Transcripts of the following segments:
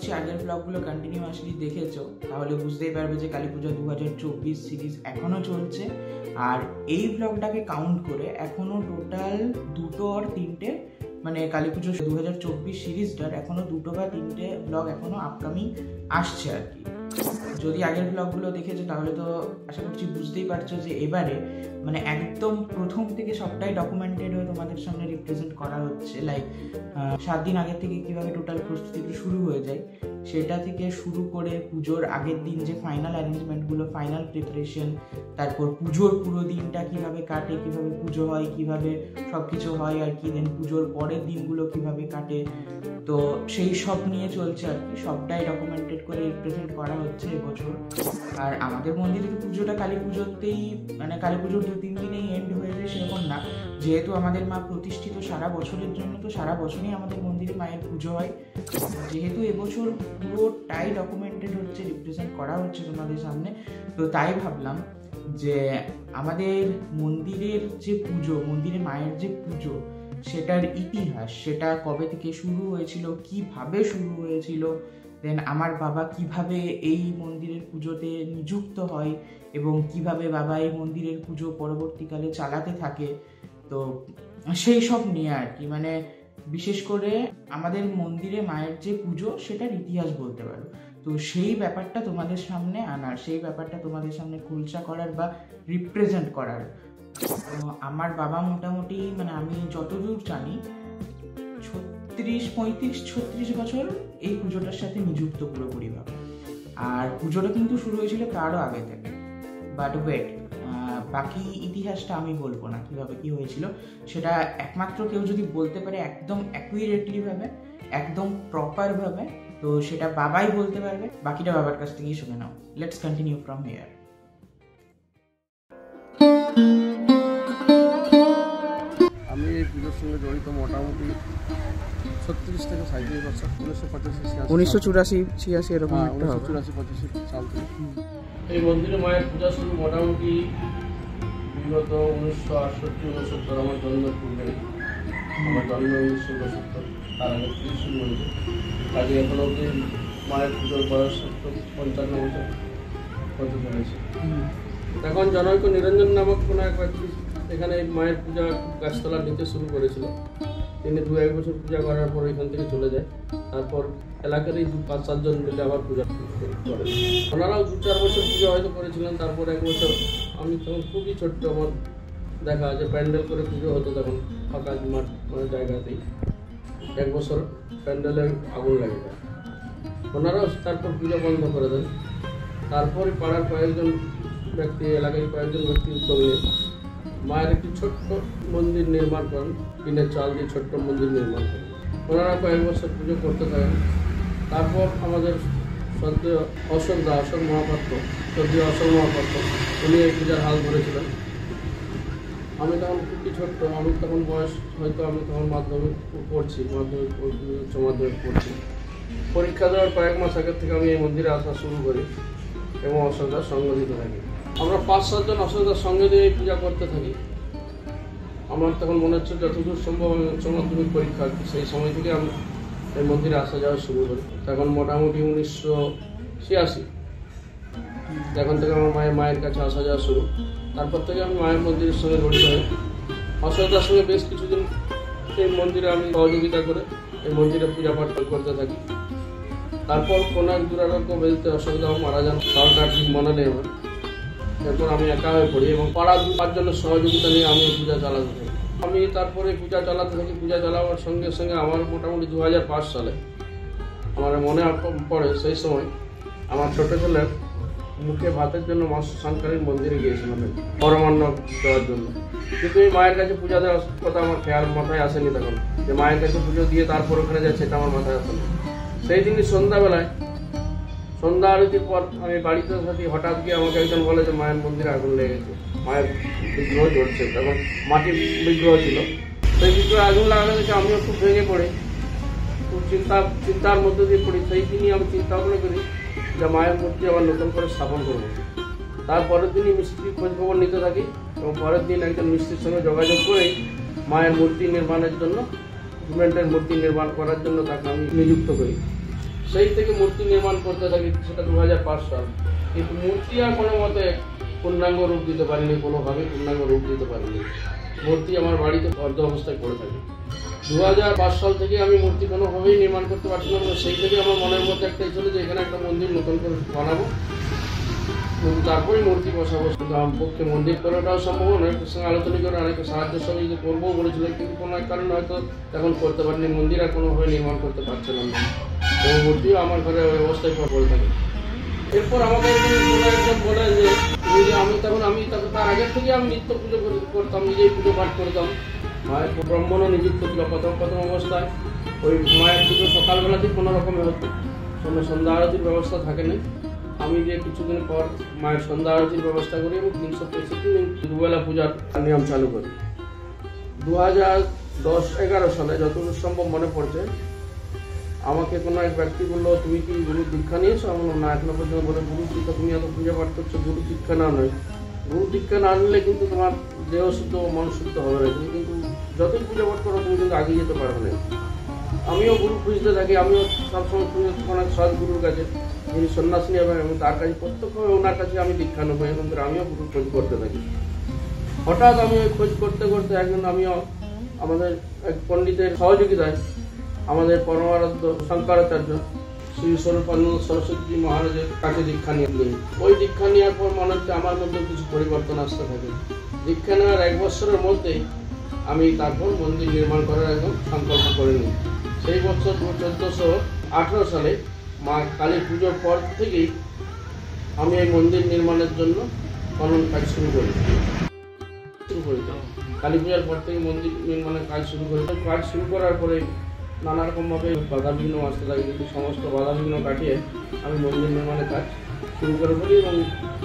করছি আগের ব্লগগুলো কন্টিনিউয়াসলি দেখেছো, তাহলে বুঝতেই পারবে যে কালী পুজো 2024 সিরিজ এখনও চলছে। আর এই ব্লগটাকে কাউন্ট করে এখনও টোটাল 2 or 3টে মানে কালী পুজো 2024 সিরিজটার এখনও 2 বা 3টে ব্লগ এখনও আপকামিং আসছে আর কি। যদি আগের ব্লগগুলো দেখেছো তাহলে তো আশা করছি বুঝতেই পারছো যে এবারে মানে একদম প্রথম থেকে সবটাই ডকুমেন্টেড হয়ে তোমাদের সামনে রিপ্রেজেন্ট করা হচ্ছে। লাইক 7 দিন আগের থেকে কীভাবে টোটাল প্রস্তুতিটা শুরু হয়ে যায় সেটা থেকে শুরু করে পুজোর আগের দিন যে ফাইনাল অ্যারেঞ্জমেন্টগুলো, ফাইনাল প্রিপারেশন, তারপর পুজোর পুরো দিনটা কীভাবে কাটে, কীভাবে পুজো হয়, কীভাবে সব কিছু হয় আর কি, দেন পুজোর পরের দিনগুলো কীভাবে কাটে, তো সেই সব নিয়ে চলছে আর কি। সবটাই ডকুমেন্টেড করে রিপ্রেজেন্ট করা হচ্ছে এবছর। আর আমাদের মন্দিরে পুজোটা কালী পুজোতেই মানে কালী পুজোর 2-3 দিনেই এন্ড হয়ে যায় সেরকম না, যেহেতু আমাদের মা প্রতিষ্ঠিত সারা বছরের জন্য, তো সারা বছরই আমাদের মন্দিরে মায়ের পুজো হয়। যেহেতু এবছর পুরোটাই ডকুমেন্টেড হচ্ছে, রিপ্রেজেন্ট করা হচ্ছে তোমাদের সামনে, তো তাই ভাবলাম যে আমাদের মন্দিরের যে পুজো, মন্দিরে মায়ের যে পুজো, সেটার ইতিহাস, সেটা কবে থেকে শুরু হয়েছিল, কিভাবে শুরু হয়েছিল, দেন আমার বাবা কিভাবে এই মন্দিরের পুজোতে নিযুক্ত হয় এবং কিভাবে বাবা এই মন্দিরের পুজো পরবর্তীকালে চালাতে থাকে, তো সেই সব নিয়ে আর কি। মানে বিশেষ করে আমাদের মন্দিরে মায়ের যে পুজো সেটার ইতিহাস বলতে পারো, তো সেই ব্যাপারটা তোমাদের সামনে আনার, সেই ব্যাপারটা তোমাদের সামনে খুলসা করার বা রিপ্রেজেন্ট করার। আমার বাবা মোটামুটি মানে আমি যতদূর জানি 35-36 বছর এই পুজোটার সাথে নিযুক্ত পুরোপুরিভাবে। আর পুজোটা কিন্তু শুরু হয়েছিল তারও আগে থেকে, বাট ওয়েট, বাকি ইতিহাসটা আমি বলবো না কীভাবে কী হয়েছিল, সেটা একমাত্র কেউ যদি বলতে পারে একদম অ্যাকুরেটলি ভাবে, একদম প্রপার ভাবে, তো সেটা বাবাই বলতে পারবে। বাকিটা বাবার কাছ থেকেই শুনে নাও। Let's continue from here. আমি এই পুজোর সঙ্গে জড়িত মোটামুটি 36 থেকে 37 বছর, 1984-86 এরকম 1984-85 সাল থেকে। এই মন্দিরে মায়ের পূজা শুরু মোটামুটি বিগত 1968-69 আমার জন্মের পূর্বে, আমার জন্ম 1969, তার আগে থেকে শুরু হয়েছে। কাজে এখন অবধি মায়ের পুজোর বয়স 55 বছর হতে চলেছে। এখন জনৈক নিরঞ্জন নামক কোনো এক ব্যক্তি এখানে মায়ের পূজা গাছতলা নিতে শুরু করেছিল। তিনি 2-1 বছর পূজা করার পর এখান থেকে চলে যায়। তারপর এলাকারই 5-7 জন মিলে আবার পূজা করে। ওনারাও 2-4 বছর পূজা হয়তো করেছিলেন। তারপর 1 বছর, আমি তখন খুবই ছোট্ট, আমার দেখা যে প্যান্ডেল করে পুজো হতো তখন ফাঁকা মাঠ মানে জায়গাতেই। 1 বছর প্যান্ডেলে আগুন লাগে যায়। ওনারাও তারপর পূজা বন্ধ করে দেন। তারপরে পাড়ার কয়েকজন ব্যক্তি, এলাকায় কয়েকজন ব্যক্তি উদ্যোগ নিয়ে মায়ের একটি ছোট্ট মন্দির নির্মাণ করেন। টিনের চাল দিয়ে ছোট্ট মন্দির নির্মাণ করেন। ওনারা কয়েক বছর পুজো করতে থাকেন। তারপর আমাদের শ্রদ্ধেয় অশোক মহাপাত্র, উনি এই পূজার হাল ধরেছিলেন। আমি তখন খুবই ছোট্ট, আমি তখন বয়স হয়তো, আমি তখন মাধ্যমিক পড়ছি, উচ্চ মাধ্যমিক পড়ছি। পরীক্ষা দেওয়ার কয়েক মাস আগের থেকে আমি এই মন্দিরে আসা শুরু করি এবং অশোকদার সঙ্গ দিতে থাকি। আমরা 5-7 জন অশোকদার সঙ্গে দিয়ে এই পূজা করতে থাকি। আমার তখন মনে হচ্ছে যতদূর সম্ভব আমি উচ্চ মাধ্যমিক পরীক্ষা, সেই সময় থেকে আমি এই মন্দিরে আসা যাওয়া শুরু করি। তখন মোটামুটি 1986 যখন থেকে আমার মায়ের কাছে আসা যাওয়া শুরু। তারপর থেকে আমি মায়ের মন্দিরের সঙ্গে জড়িত হই। অশোকদার সঙ্গে বেশ কিছুদিন এই মন্দিরে আমি সহযোগিতা করে এই মন্দিরে পূজা পাঠ করতে থাকি। তারপর কোনো এক দুরারোগ্য বেলতে অশোকদাও মারা যান, সরকার ঠিক মনে নেই আমার। এরপর আমি একা হয়ে পড়ি এবং পাড়ার 2-5 জনের সহযোগিতা নিয়ে আমি পূজা চালাতে থাকি। আমি তারপরে পূজা চালাতে থাকি। পূজা চালাবার সঙ্গে সঙ্গে আমার মোটামুটি 2005 সালে আমার মনে পড়ে, সেই সময় আমার ছোটো ছেলের মুখে ভাতের জন্য মা শঙ্করীর মন্দিরে গিয়েছিলাম পরমান্ন দেওয়ার জন্য। কিন্তু এই মায়ের কাছে পূজা দেওয়ার কথা আমার খেয়াল মাথায় আসেনি তখন, যে মায়ের কাছে পুজো দিয়ে তারপর ওখানে যাচ্ছে, এটা আমার মাথায় আসেনি। সেই দিনই সন্ধ্যাবেলায়, সন্ধ্যা আরতির পর আমি বাড়িতে থাকি, হঠাৎ গিয়ে আমাকে একজন বলে যে মায়ের মন্দিরে আগুন লেগে গেছে, মায়ের বিগ্রহ জ্বলছে। তখন মাটির বিগ্রহ ছিল। সেই বিগ্রহে আগুন লাগানো দেখে আমিও খুব ভেঙে পড়ে, খুব চিন্তার মধ্যে দিয়ে পড়ি। সেই দিনই আমি চিন্তা ভাবনা করি যে মায়ের মূর্তি আবার নতুন করে স্থাপন করব। তারপরের দিনই মিস্ত্রির খোঁজখবর নিতে থাকি এবং পরের দিন একজন মিস্ত্রির সঙ্গে যোগাযোগ করেই মায়ের মূর্তি নির্মাণের জন্য, সিমেন্টের মূর্তি নির্মাণ করার জন্য তাকে আমি নিযুক্ত করি। সেই থেকে মূর্তি নির্মাণ করতে থাকি, সেটা 2005 সাল। কিন্তু মূর্তি আর কোনো মতে পূর্ণাঙ্গ রূপ দিতে পারিনি, কোনোভাবেই পূর্ণাঙ্গ রূপ দিতে পারিনি। মূর্তি আমার বাড়িতে অর্ধ অবস্থায় পড়ে থাকে। 2005 সাল থেকে আমি মূর্তি কোনোভাবেই নির্মাণ করতে পারছিলাম না। সেই থেকে আমার মনের মধ্যে একটাই ছিল যে এখানে একটা মন্দির নতুন করে বানাবো, কিন্তু তারপরে মূর্তি বসাবো। কিন্তু আমার পক্ষে মন্দির করাটাও সম্ভব, অনেকের সঙ্গে আলোচনা করে অনেকে সাহায্য সহযোগিতা করবো বলেছিলেন, কিন্তু কোনো এক কারণে হয়তো এখন করতে পারিনি। মন্দির আর কোনোভাবে নির্মাণ করতে পারছিলাম না, এবং মূর্তিও আমার ঘরে ওই অবস্থায় পড়ে থাকে। এরপর আমাকে একজন বলে যে আমি তার আগের থেকে আমি নিত্য পুজো করতাম, নিজেই পুজো পাঠ করতাম। মায়ের ব্রাহ্মণও নিযুক্ত ছিল প্রথম অবস্থায়। ওই মায়ের পুজো সকালবেলাতেই কোনো রকমে হতো, সন্ধ্যা আরতির ব্যবস্থা থাকেনি। আমি যে কিছুদিন পর মায়ের সন্ধ্যা আরতির ব্যবস্থা করি এবং 365 দিন দুবেলা পূজার নিয়ম চালু করি। 2010-11 সালে যতদূর সম্ভব মনে পড়ছে, আমাকে কোনো এক ব্যক্তি বললো, তুমি কি গুরু দীক্ষা নিয়েছো? আমি বললাম না, এখনো পর্যন্ত। বলে, গুরু দীক্ষা, তুমি এত পূজা পাঠ করছো, গুরু দীক্ষা না নয়। গুরু দীক্ষা না নিলে কিন্তু তোমার দেহ শুদ্ধ মন শুদ্ধ হবে না, তুমি কিন্তু যতই পূজা পাঠ করো তুমি কিন্তু আগিয়ে যেতে পারবে না। আমিও গুরু খুঁজতে থাকি, আমিও সবসময় অনেক সৎ গুরুর কাছে, যিনি সন্ন্যাসী হবেন, এবং তার কাছে প্রত্যক্ষভাবে ওনার কাছে আমি দীক্ষা নেবো, এবং আমিও গুরু খোঁজ করতে থাকি। হঠাৎ আমি ওই খোঁজ করতে করতে একজন আমিও আমাদের এক পণ্ডিতের সহযোগিতায় আমাদের পরমারাধ্য শঙ্করাচার্য শ্রী স্বরূপানন্দ সরস্বতী মহারাজের কাছে দীক্ষা নিয়ে নিই। ওই দীক্ষা নেওয়ার পর মনে হচ্ছে আমার মধ্যে কিছু পরিবর্তন আসতে থাকে। দীক্ষা নেওয়ার 1 বছরের মধ্যেই আমি তারপর মন্দির নির্মাণ করার একদম সংকল্প করে নিই। সেই বছর 1418 সালে মা কালী পুজোর পর থেকেই আমি এই মন্দির নির্মাণের জন্য খনন কাজ শুরু করি। কালী পূজার পর থেকে মন্দির নির্মাণের কাজ শুরু করি। কাজ শুরু করার পরে নানা রকমভাবে বাধা বিঘ্ন আসতে থাকে, কিন্তু সমস্ত বাধা বিঘ্ন কাটিয়ে আমি মন্দির নির্মাণের কাজ শুরু করে ফেলি, এবং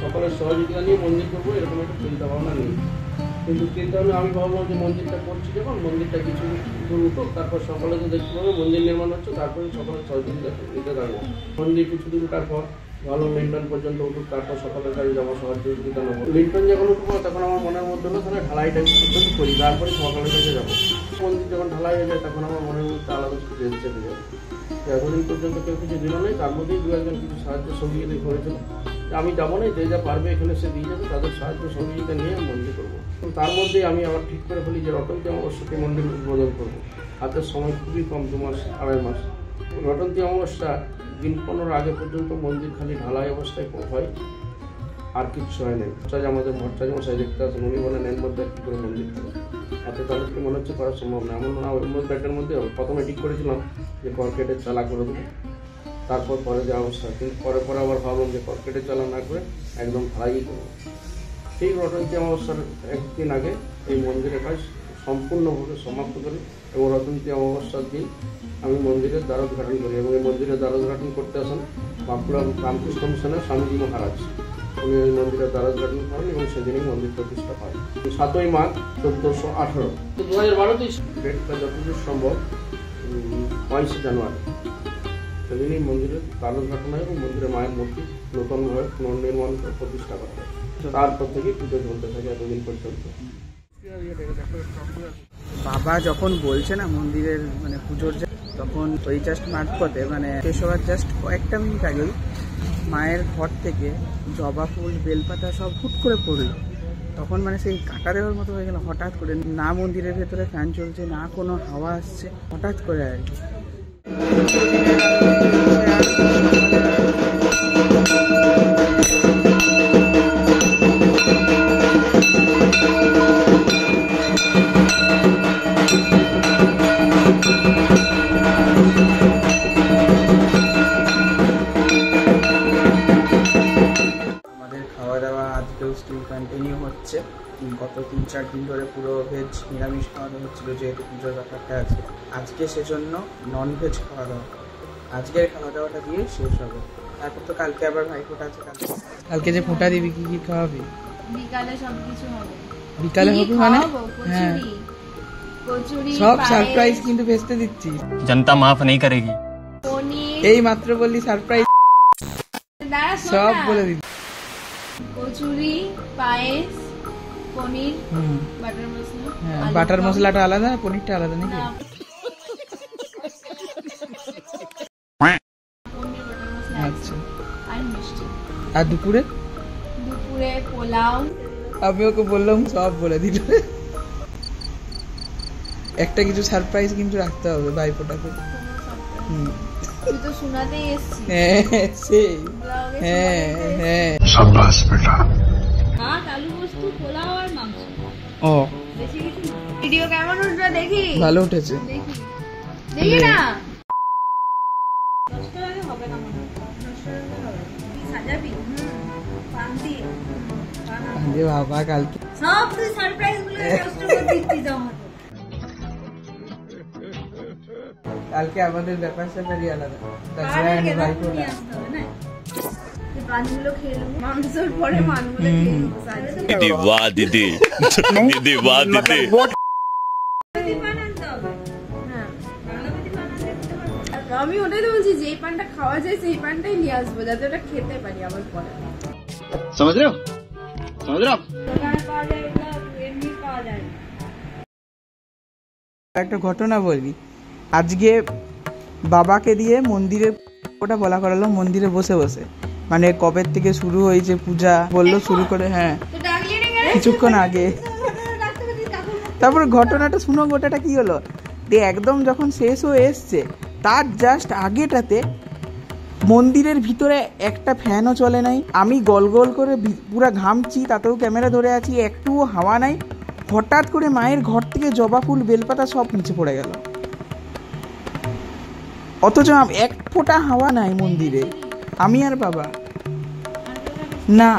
সকলের সহযোগিতা নিয়ে মন্দির করবো এরকম একটা চিন্তাভাবনা নেই। কিন্তু চিন্তাভাবনা আমি ভাবলাম যে মন্দিরটা করছি যখন, মন্দিরটা কিছু দূর উঠুক, তারপর সকলে তো দেখতে পাবে মন্দির নির্মাণ হচ্ছে, তারপরে সকলের সহযোগিতা নিতে থাকবো। মন্দির কিছু দূর উঠার পর ভালো লিন্টন পর্যন্ত উঠুক, তারপর সকলের কাছে যাবো, সহযোগিতা নেবো। লিন্টন যখন উঠবো তখন আমার মনের মধ্যে হলো তাহলে ঢালাইটা পর্যন্ত করি, তারপরে সকলের কাছে যাবো। মন্দির যখন ঢালাই হয়ে যায় তখন আমার মনের মধ্যে আলাদা কিছু চেপে যাবে। এতদিন পর্যন্ত কেউ কিছু দিল নেই, তার মধ্যেই 2-1 কিছু সাহায্য সহযোগিতা করেছিল। আমি যাবো না, যে যা পারবে এখানে সে দিয়ে যাবে, তাদের সাহায্য সহযোগিতা নিয়ে মন্দির করবো। তার মধ্যেই আমি আবার ঠিক করে ফেলি যে রটন্তী অমাবস্যাকে মন্দির উদ্বোধন করবো। হাতের সময় খুবই কম, 2 মাস 2.5 মাস। রটন্তী অমাবস্যা দিন 15 আগে পর্যন্ত মন্দির খালি ঢালাই অবস্থায় হয়, আর কিচ্ছু হয় নাই। আমাদের ভট্টাচার্য মশাই দেখতে আসেন, উনি বলেন এর মধ্যে কী করে মন্দির করে, এত তাদেরকে মনে হচ্ছে করা সম্ভব না। এমন না, ওর মধ্যে একটার মধ্যে প্রথমে ঠিক করেছিলাম যে কর্কেটের চালা করে দেবো, তারপর পরে যে অবস্থা, কিন্তু পরে আবার ভাবলাম যে কর্কেটের চালা না করে একদম ঢালাই করবো। সেই রটন্তী অমাবস্যার 1 দিন আগে এই মন্দিরের কাজ সম্পূর্ণভাবে সমাপ্ত করি, এবং রটন্তী অমাবস্যার দিন আমি মন্দিরের দ্বারোদ্ঘাটন করি। এবং এই মন্দিরের দ্বারোদ্ঘাটন করতে আসেন বাঁকুড়া রামকৃষ্ণ মিশনের স্বামীজি মহারাজ, উনি ওই মন্দিরের দ্বারোদ্ঘাটন করেন, এবং সেদিনই মন্দির প্রতিষ্ঠা হয়। 7ই মাঘ 1418। 2012তেই ডেটটা যতদূর সম্ভব 22 জানুয়ারি সেদিনই মন্দিরের দ্বারোদ্ঘাটন হয়, এবং মন্দিরে মায়ের মূর্তি নতুনভাবে পুনর্নির্মাণ করে প্রতিষ্ঠা করা হয়। তারপর থেকেই পুজো চলতে থাকে এতদিন পর্যন্ত। বাবা যখন বলছে না মন্দিরের মানে পুজোর, তখন ওই জাস্ট মাঝপথে মানে শেষ হওয়ার জাস্ট কয়েকটা মিনিট আগেই মায়ের ঘর থেকে জবা ফুল বেলপাতা সব হুট করে পড়লো। তখন মানে সেই কাটা দেওয়ার মতো হয়ে গেল হঠাৎ করে। না মন্দিরের ভেতরে ফ্যান চলছে, না কোনো হাওয়া আসছে, হঠাৎ করে আর কি। স্টিল কন্টিনিউ হচ্ছে। গত 3-4 দিন ধরে পুরো ভেজ নিরামিষ খাওয়া দাওয়া হচ্ছিল, যেহেতু পুজোর ব্যাপারটা আছে। আজকে সেজন্য নন ভেজ খাওয়া দাওয়া, আজকের খাওয়া দাওয়াটা দিয়ে শেষ হবে। তারপর তো কালকে আবার ভাইফোঁটা আছে। কালকে যে ফোঁটা দিবি কি কি খাওয়াবি? বিকালে সবকিছু হবে। বিকালে হবে মানে? হ্যাঁ, সব সারপ্রাইজ কিন্তু ভেস্তে দিচ্ছি, जनता माफ नहीं करेगी। এই মাত্র বললি সারপ্রাইজ, সব বলে দিচ্ছি। কচুরি, পায়েস, পনির, বাটার মশলা। হ্যাঁ, বাটার মশলাটা আলাদা, পনিরটা আলাদা নাকি? আর দুপুরে পোলাও। আমি ওকে বললাম সব বলে দিল। একটা কিছু সারপ্রাইজ কিন্তু রাখতে হবে ভাইফোঁটাকে। তুই তো শোনাতেই এসেছিস। হ্যাঁ সেই হ্যাঁ হ্যাঁ शाबाश बेटा। ভাত, আলু পোস্ত, পোলাও আর মাংস, ও বেশি কিছু না। ভিডিও কেমন উঠলো দেখি? ভালো উঠেছে। দেখি না। 10 টাকা আগে হবে না মনে হয়। 10 টাকা হবে। তুই সাজাবি? পান দিয়ে। আরে বাবা কালকে সব তুই সারপ্রাইজ গুলো নষ্ট করে দিচ্ছিস আমার। কালকে আমাদের ব্যাপার স্যাপারই আলাদা। কালকে ভাইফোঁটা আসতে হবে না? এই পানগুলো খেয়ে নেবো, মাংসের পরে পানগুলো খেয়ে নেবো। दीदी वाह दीदी, दीदी वाह दीदी। আমি ওটাই তো বলছি, যেই পানটা খাওয়া যায় সেই পানটাই নিয়ে আসবো, যাতে ওটা খেতে পারি আবার পরে। समझ रहे हो, समझ रहे हो? দোকানে পাওয়া যায় ওগুলো, এমনি পাওয়া যায় না। একটা ঘটনা বলি। আজকে বাবাকে দিয়ে মন্দিরে ওটা বলা করালো, মন্দিরে বসে বসে, মানে কবে থেকে শুরু হয়েছে পূজা বললো শুরু করে, হ্যাঁ তো ডাকলি না কেন? কিছুক্ষণ আগে। তারপরে ঘটনাটা শুনো, গোটাটা কি হলো, দিয়ে একদম যখন শেষ হয়ে এসছে তার জাস্ট আগেটাতে মন্দিরের ভিতরে একটা ফ্যানও চলে নাই, আমি গল গল করে পুরা ঘামছি, তাতেও ক্যামেরা ধরে আছি, একটুও হাওয়া নাই। হঠাৎ করে মায়ের ঘর থেকে জবা ফুল বেলপাতা সব নিচে পড়ে গেল, অথচ এক ফোঁটা হাওয়া নাই মন্দিরে। আমি আর বাবা না,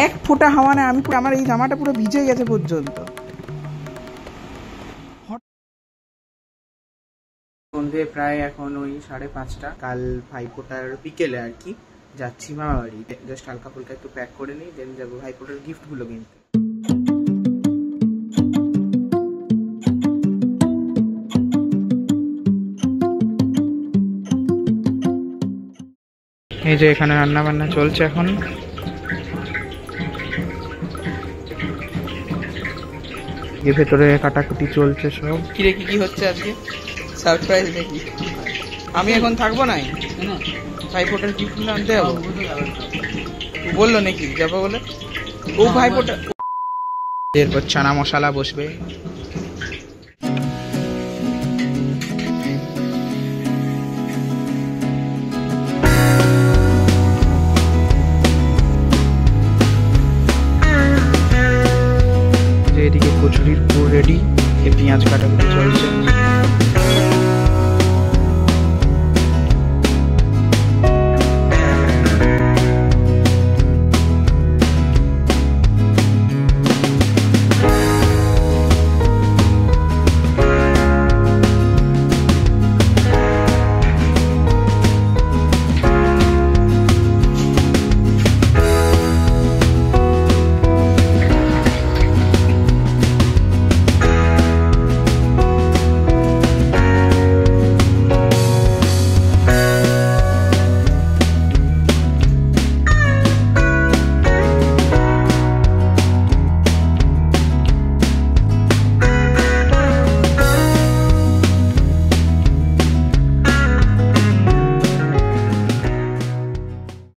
এক ফোঁটা হাওয়া নাই। আমি আমার এই জামাটা পুরো ভিজে গেছে পর্যন্ত। সন্ধে প্রায় এখন ওই 5:30। কাল ভাইফোঁটার বিকেলে আর কি যাচ্ছি মামা বাড়ি, জাস্ট হালকা ফুলকা একটু প্যাক করে নিই, দেন যাবো ভাইফোঁটার গিফট গুলো কিনতে। এই যে এখানে রান্না বান্না চলছে এখন। এর ভেতরে কাটাকুটি চলছে সব। কিরে কি হচ্ছে আজকে? সারপ্রাইজ নাকি? আমি এখন থাকবো নাই, ভাইফোঁটার গিফট গুলো আনতে যাবো। বললো নাকি যাবো বলে? ও ভাইফোঁটা এরপর চানা মশলা বসবে। এদিকে কচুরির পুর রেডি, পেঁয়াজ কাটাকুটি চলছে।